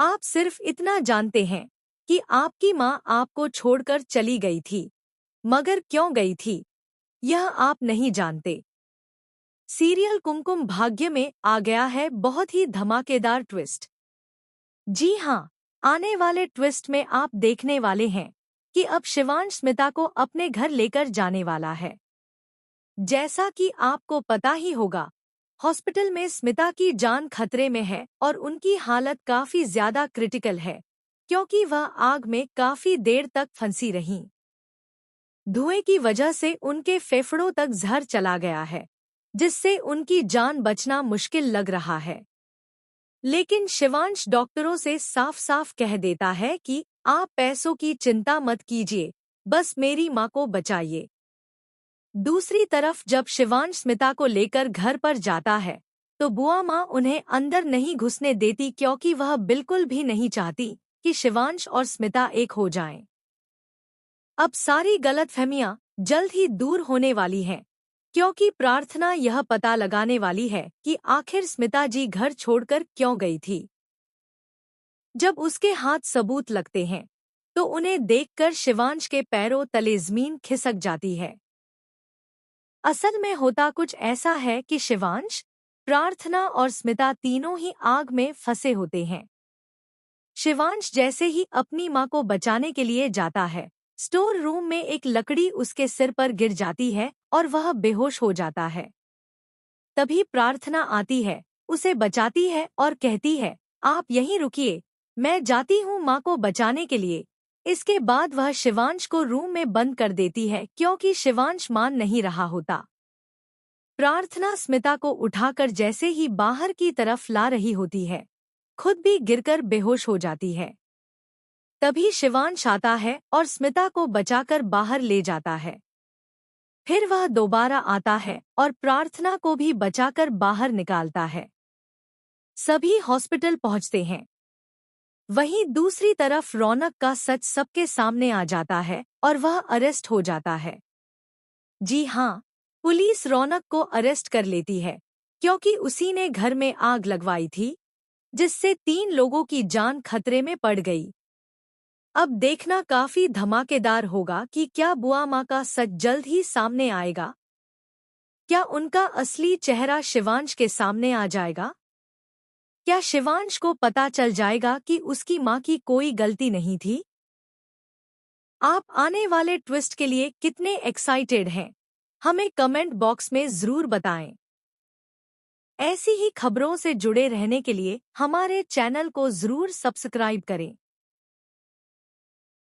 आप सिर्फ इतना जानते हैं कि आपकी माँ आपको छोड़कर चली गई थी, मगर क्यों गई थी, यह आप नहीं जानते। सीरियल कुमकुम भाग्य में आ गया है बहुत ही धमाकेदार ट्विस्ट। जी हाँ, आने वाले ट्विस्ट में आप देखने वाले हैं कि अब शिवांश स्मिता को अपने घर लेकर जाने वाला है। जैसा कि आपको पता ही होगा, हॉस्पिटल में स्मिता की जान खतरे में है और उनकी हालत काफी ज्यादा क्रिटिकल है, क्योंकि वह आग में काफी देर तक फंसी रहीं। धुएं की वजह से उनके फेफड़ों तक जहर चला गया है, जिससे उनकी जान बचना मुश्किल लग रहा है। लेकिन शिवांश डॉक्टरों से साफ साफ कह देता है कि आप पैसों की चिंता मत कीजिए, बस मेरी माँ को बचाइए। दूसरी तरफ जब शिवांश स्मिता को लेकर घर पर जाता है, तो बुआ माँ उन्हें अंदर नहीं घुसने देती, क्योंकि वह बिल्कुल भी नहीं चाहती कि शिवांश और स्मिता एक हो जाएं। अब सारी गलतफहमियां जल्द ही दूर होने वाली हैं, क्योंकि प्रार्थना यह पता लगाने वाली है कि आखिर स्मिता जी घर छोड़कर क्यों गई थी। जब उसके हाथ सबूत लगते हैं, तो उन्हें देखकर शिवांश के पैरों तले जमीन खिसक जाती है। असल में होता कुछ ऐसा है कि शिवांश, प्रार्थना और स्मिता तीनों ही आग में फंसे होते हैं। शिवांश जैसे ही अपनी माँ को बचाने के लिए जाता है, स्टोर रूम में एक लकड़ी उसके सिर पर गिर जाती है और वह बेहोश हो जाता है। तभी प्रार्थना आती है, उसे बचाती है और कहती है, आप यहीं रुकिए, मैं जाती हूँ माँ को बचाने के लिए। इसके बाद वह शिवांश को रूम में बंद कर देती है, क्योंकि शिवांश मान नहीं रहा होता। प्रार्थना स्मिता को उठाकर जैसे ही बाहर की तरफ ला रही होती है, खुद भी गिरकर बेहोश हो जाती है। तभी शिवांश आता है और स्मिता को बचाकर बाहर ले जाता है। फिर वह दोबारा आता है और प्रार्थना को भी बचाकर बाहर निकालता है। सभी हॉस्पिटल पहुंचते हैं। वहीं दूसरी तरफ रौनक का सच सबके सामने आ जाता है और वह अरेस्ट हो जाता है। जी हाँ, पुलिस रौनक को अरेस्ट कर लेती है, क्योंकि उसी ने घर में आग लगवाई थी, जिससे 3 लोगों की जान खतरे में पड़ गई। अब देखना काफी धमाकेदार होगा कि क्या बुआ माँ का सच जल्द ही सामने आएगा। क्या उनका असली चेहरा शिवांश के सामने आ जाएगा? क्या शिवांश को पता चल जाएगा कि उसकी माँ की कोई गलती नहीं थी? आप आने वाले ट्विस्ट के लिए कितने एक्साइटेड हैं, हमें कमेंट बॉक्स में जरूर बताएं। ऐसी ही खबरों से जुड़े रहने के लिए हमारे चैनल को जरूर सब्सक्राइब करें।